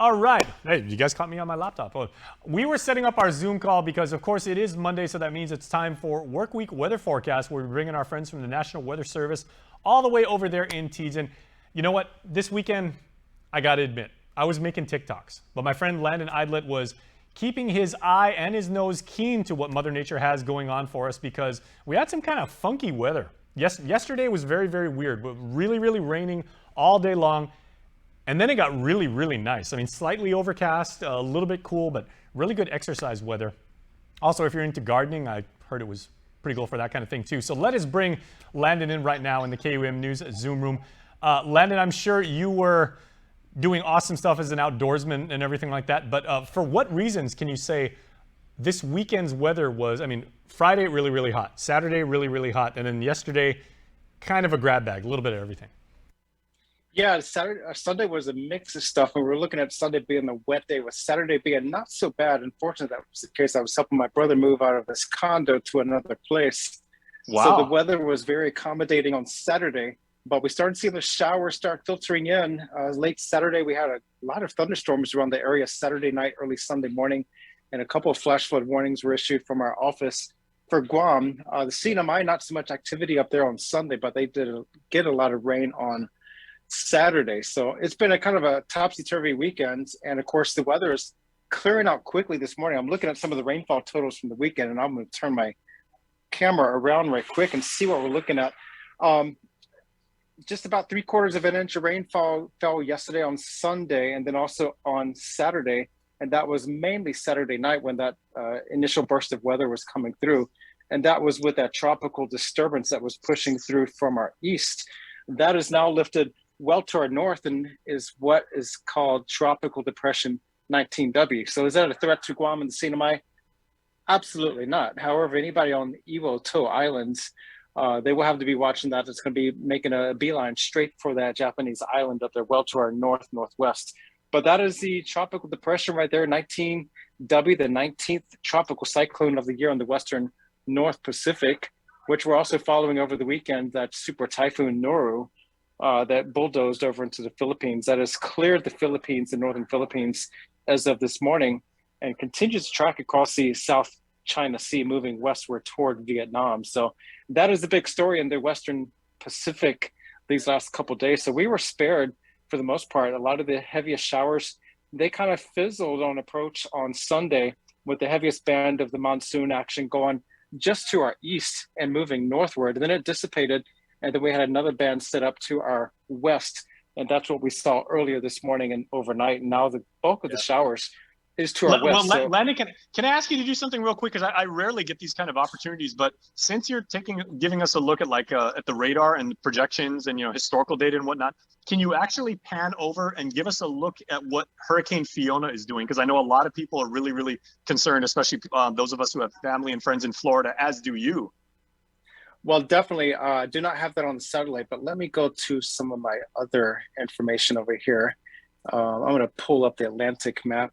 All right. Hey, you guys caught me on my laptop. Oh, we were setting up our Zoom call because, of course, it is Monday, so that means it's time for Work Week Weather Forecast, where we bring in our friends from the National Weather Service all the way over there in Tejan. You know what? This weekend, I got to admit, I was making TikToks, but my friend Landon Aydlett was keeping his eye and his nose keen to what Mother Nature has going on for us because we had some kind of funky weather. Yesterday was very, very weird, but really, really raining all day long. And then it got really, really nice. I mean, slightly overcast, a little bit cool, but really good exercise weather. Also, if you're into gardening, I heard it was pretty cool for that kind of thing too. So let us bring Landon in right now in the KUM News Zoom room. Landon, I'm sure you were doing awesome stuff as an outdoorsman and everything like that, but for what reasons can you say this weekend's weather was, I mean, Friday really, really hot, Saturday really, really hot, and then yesterday kind of a grab bag, a little bit of everything. Yeah, Sunday was a mix of stuff, and we were looking at Sunday being a wet day, with Saturday being not so bad. Unfortunately, that was the case. I was helping my brother move out of his condo to another place. Wow. So the weather was very accommodating on Saturday, but we started seeing the showers start filtering in. Late Saturday, we had a lot of thunderstorms around the area Saturday night, early Sunday morning, and a couple of flash flood warnings were issued from our office. For Guam, the CNMI, not so much activity up there on Sunday, but they did get a lot of rain on Saturday. So it's been a kind of a topsy-turvy weekend. And of course, the weather is clearing out quickly this morning. I'm looking at some of the rainfall totals from the weekend, and I'm going to turn my camera around right quick and see what we're looking at. Just about 3/4 of an inch of rainfall fell yesterday on Sunday, and then also on Saturday. And that was mainly Saturday night when that initial burst of weather was coming through. And that was with that tropical disturbance that was pushing through from our east. That is now lifted well to our north and is what is called Tropical Depression 19W. So is that a threat to Guam and the CNMI? Absolutely not. However, anybody on Iwo Toe Islands, they will have to be watching that. It's going to be making a beeline straight for that Japanese island up there, well to our northwest. But that is the tropical depression right there, 19W, the 19th tropical cyclone of the year on the western North Pacific, which we're also following over the weekend, that super typhoon Noru that bulldozed over into the Philippines. That has cleared the Philippines, the northern Philippines, as of this morning, and continues to track across the South China Sea, moving westward toward Vietnam. So that is the big story in the western Pacific these last couple of days. So we were spared for the most part. A lot of the heaviest showers, they kind of fizzled on approach on Sunday, with the heaviest band of the monsoon action going just to our east and moving northward. And then it dissipated, and then we had another band set up to our west. And that's what we saw earlier this morning and overnight. And now the bulk of the showers is to our west. Well, Landon, can I ask you to do something real quick? Because I rarely get these kind of opportunities. But since you're giving us a look at at the radar and projections and historical data and whatnot, can you actually pan over and give us a look at what Hurricane Fiona is doing? Because I know a lot of people are really, really concerned, especially those of us who have family and friends in Florida, as do you. Well, definitely. I do not have that on the satellite, but let me go to some of my other information over here. I'm going to pull up the Atlantic map,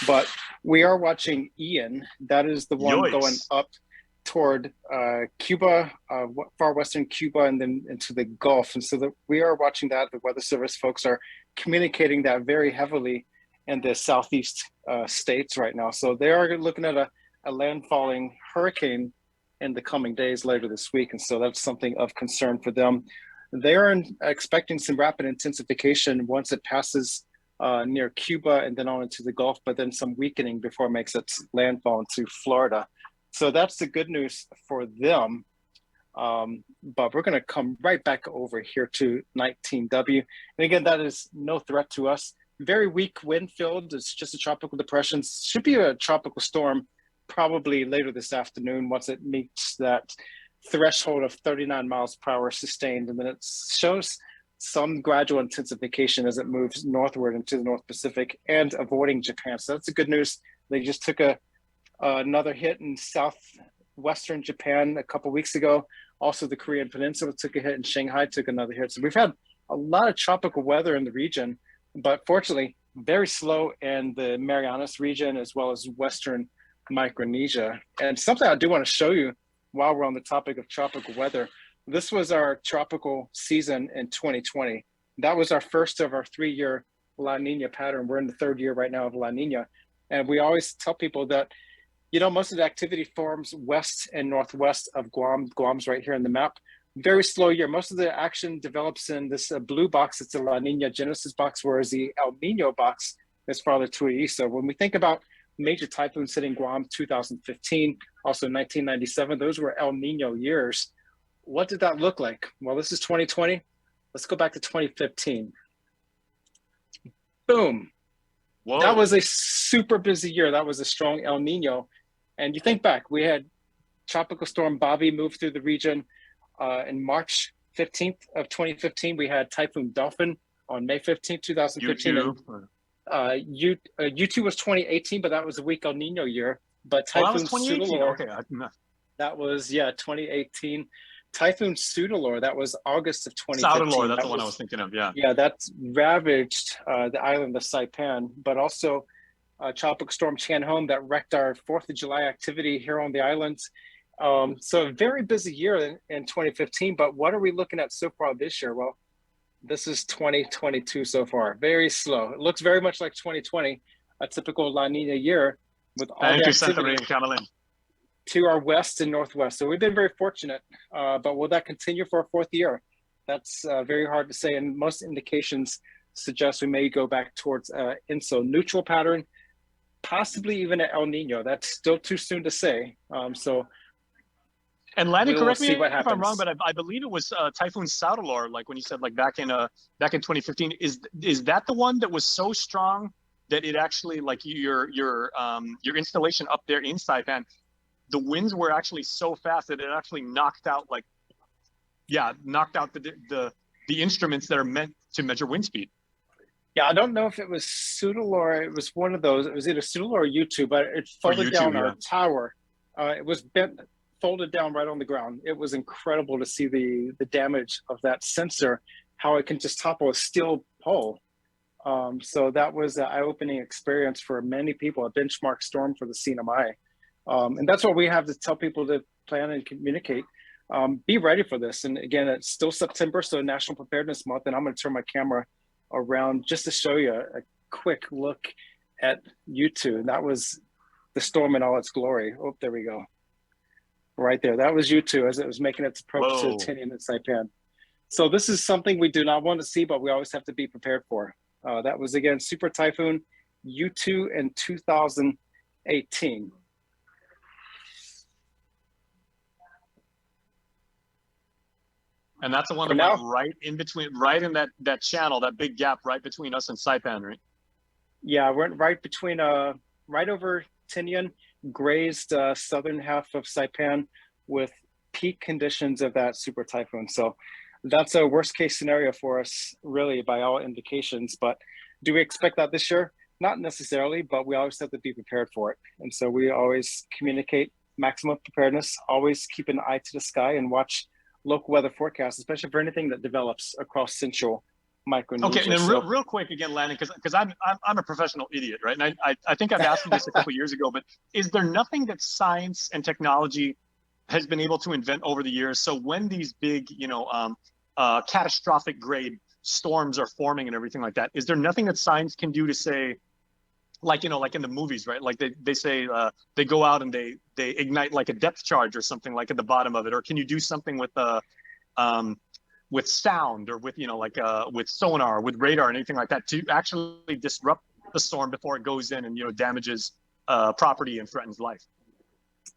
but we are watching Ian. That is the one going up toward Cuba, far western Cuba, and then into the Gulf. And so we are watching that. The Weather Service folks are communicating that very heavily in the southeast states right now. So they are looking at a landfalling hurricane in the coming days later this week. And so that's something of concern for them. They are expecting some rapid intensification once it passes near Cuba and then on into the Gulf, but then some weakening before it makes its landfall into Florida. So that's the good news for them. But we're going to come right back over here to 19W. And again, that is no threat to us. Very weak wind field. It's just a tropical depression. Should be a tropical storm probably later this afternoon once it meets that threshold of 39 miles per hour sustained, and then it shows some gradual intensification as it moves northward into the North Pacific and avoiding Japan. So that's the good news. They just took another hit in southwestern Japan a couple weeks ago. Also, the Korean Peninsula took a hit, and Shanghai took another hit. So we've had a lot of tropical weather in the region, but fortunately, very slow in the Marianas region as well as Western Micronesia. And something I do want to show you while we're on the topic of tropical weather, this was our tropical season in 2020. That was our first of our 3-year La Nina pattern. We're in the third year right now of La Nina. And we always tell people that, you know, most of the activity forms west and northwest of Guam. Guam's right here in the map. Very slow year. Most of the action develops in this blue box. It's a La Nina Genesis box, whereas the El Nino box is farther to the east. So when we think about major typhoons hitting Guam, 2015, also 1997, those were El Nino years. What did that look like? Well, this is 2020. Let's go back to 2015. Boom. Whoa. That was a super busy year. That was a strong El Nino. And you think back, we had Tropical Storm Bobby move through the region in March 15th of 2015. We had Typhoon Dolphin on May 15th, 2015. U2 was 2018, but that was a weak El Nino year. But Typhoon Pseudolore, okay. that was, 2018. Typhoon Pseudolore, that was August of 2015. Pseudolore, that's the one I was thinking of, yeah. Yeah, that's ravaged the island of Saipan, but also Tropical Storm Chanhome that wrecked our 4th of July activity here on the islands. So a very busy year in 2015, but what are we looking at so far this year? Well, this is 2022 so far. Very slow. It looks very much like 2020, a typical La Nina year with all the activity to our west and northwest. So we've been very fortunate, but will that continue for a 4th year? That's very hard to say, and most indications suggest we may go back towards INSO neutral pattern, possibly even an El Nino. That's still too soon to say. And Landon, correct me if I'm wrong, but I believe it was Typhoon Pseudolore, like when you said like back in 2015. Is that the one that was so strong that it actually, like your installation up there in Saipan, the winds were actually so fast that it actually knocked out the instruments that are meant to measure wind speed? Yeah, I don't know if it was Pseudolore. It was one of those. It was either Pseudolore or U2, but it folded down our tower. It was folded down right on the ground. It was incredible to see the damage of that sensor, how it can just topple a steel pole. So that was an eye-opening experience for many people, a benchmark storm for the CNMI. And that's what we have to tell people to plan and communicate. Be ready for this. And again, it's still September, so National Preparedness Month, and I'm going to turn my camera around just to show you a quick look at U2. And that was the storm in all its glory. Oh, there we go. Right there. That was U2 as it was making its approach to Tinian and Saipan. So this is something we do not want to see, but we always have to be prepared for. That was, again, Super Typhoon U2 in 2018. And that's the one that went right in between, right in that channel, that big gap right between us and Saipan, right? Yeah, we're right between, right over Tinian, grazed southern half of Saipan with peak conditions of that super typhoon. So that's a worst case scenario for us, really, by all indications. But do we expect that this year? Not necessarily, but we always have to be prepared for it. And so we always communicate maximum preparedness, always keep an eye to the sky and watch local weather forecasts, especially for anything that develops across central Micronesia. Okay, and then real quick again, Landon, because I'm a professional idiot, right? And I think I've asked you this a couple years ago, but is there nothing that science and technology has been able to invent over the years? So when these big, catastrophic grade storms are forming and everything like that, is there nothing that science can do to say, like in the movies, right? Like they say they go out and they ignite like a depth charge or something like at the bottom of it, or can you do something with sound or with with sonar, with radar and anything like that to actually disrupt the storm before it goes in and damages property and threatens life?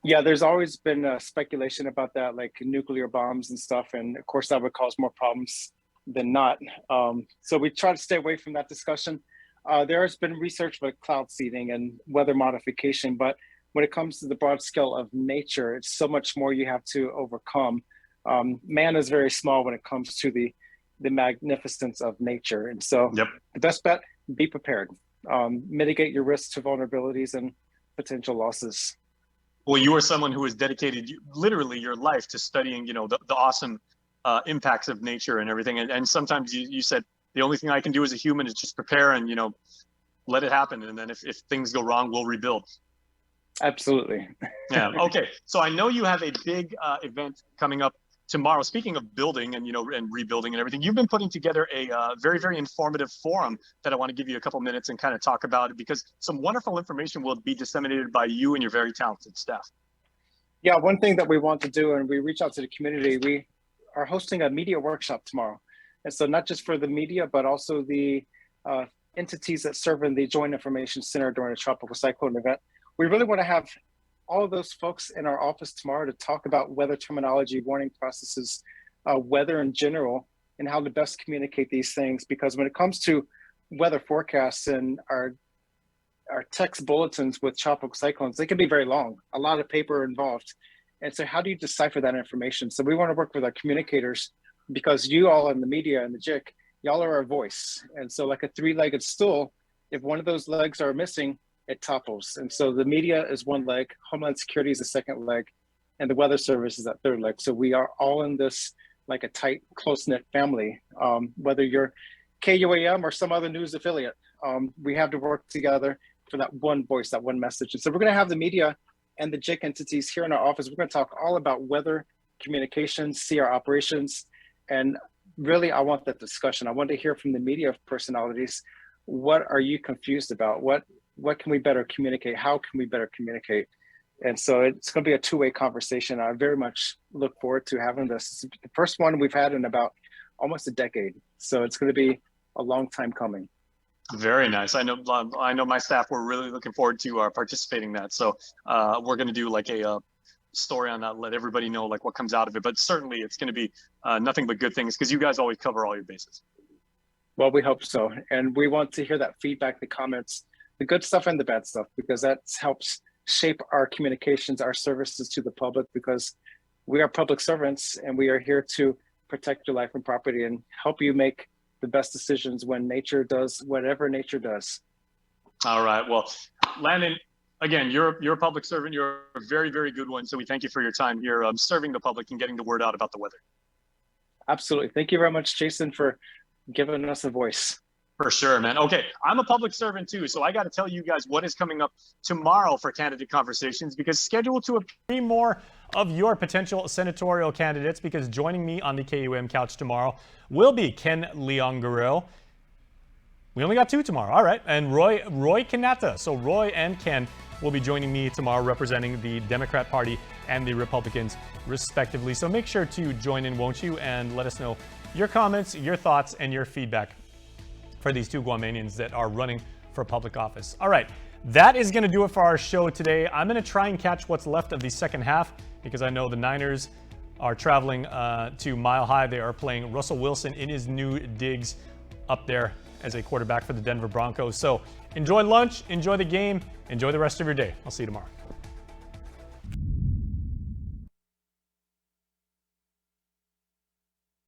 Yeah, there's always been speculation about that, like nuclear bombs and stuff, and of course that would cause more problems than not. So we try to stay away from that discussion. There has been research with cloud seeding and weather modification, but when it comes to the broad scale of nature, it's so much more you have to overcome. Man is very small when it comes to the magnificence of nature. And so The best bet, be prepared. Mitigate your risks to vulnerabilities and potential losses. Well, you are someone who has dedicated literally your life to studying, the awesome impacts of nature and everything. And sometimes you said, the only thing I can do as a human is just prepare and, let it happen. And then if things go wrong, we'll rebuild. Absolutely. Yeah. Okay. So I know you have a big event coming up tomorrow. Speaking of building and and rebuilding and everything, you've been putting together a very, very informative forum that I want to give you a couple minutes and kind of talk about it, because some wonderful information will be disseminated by you and your very talented staff. Yeah, one thing that we want to do, and we reach out to the community, we are hosting a media workshop tomorrow. And so not just for the media, but also the entities that serve in the Joint Information Center during a tropical cyclone event. We really want to have all of those folks in our office tomorrow to talk about weather terminology, warning processes, weather in general, and how to best communicate these things. Because when it comes to weather forecasts and our text bulletins with tropical cyclones, they can be very long, a lot of paper involved. And so how do you decipher that information? So we want to work with our communicators, because you all in the media and the JIC, y'all are our voice. And so like a three-legged stool, if one of those legs are missing, it topples. And so the media is one leg, Homeland Security is the second leg, and the Weather Service is that third leg. So we are all in this like a tight, close-knit family. Whether you're KUAM or some other news affiliate, we have to work together for that one voice, that one message. And so we're gonna have the media and the JIC entities here in our office. We're gonna talk all about weather communications, see our operations, and really I want that discussion. I want to hear from the media personalities, what are you confused about? What can we better communicate? How can we better communicate? And so it's going to be a two-way conversation. I very much look forward to having this. It's the first one we've had in about almost a decade. So it's going to be a long time coming. Very nice. I know my staff were really looking forward to participating in that. So we're going to do like a story on that, let everybody know like what comes out of it. But certainly it's going to be nothing but good things, because you guys always cover all your bases. Well, we hope so. And we want to hear that feedback, the comments, the good stuff and the bad stuff, because that helps shape our communications, our services to the public, because we are public servants and we are here to protect your life and property and help you make the best decisions when nature does whatever nature does. All right. Well, Landon, again, you're a public servant. You're a very, very good one. So we thank you for your time here serving the public and getting the word out about the weather. Absolutely. Thank you very much, Jason, for giving us a voice. For sure, man. Okay, I'm a public servant too, so I got to tell you guys what is coming up tomorrow for Candidate Conversations, because scheduled to appear more of your potential senatorial candidates, because joining me on the KUM couch tomorrow will be Ken Leon-Guerrero. We only got two tomorrow, all right, and Roy Kanata. So Roy and Ken will be joining me tomorrow representing the Democrat Party and the Republicans, respectively. So make sure to join in, won't you, and let us know your comments, your thoughts, and your feedback for these two Guamanians that are running for public office. All right, that is going to do it for our show today. I'm going to try and catch what's left of the second half, because I know the Niners are traveling to Mile High. They are playing Russell Wilson in his new digs up there as a quarterback for the Denver Broncos. So enjoy lunch, enjoy the game, enjoy the rest of your day. I'll see you tomorrow.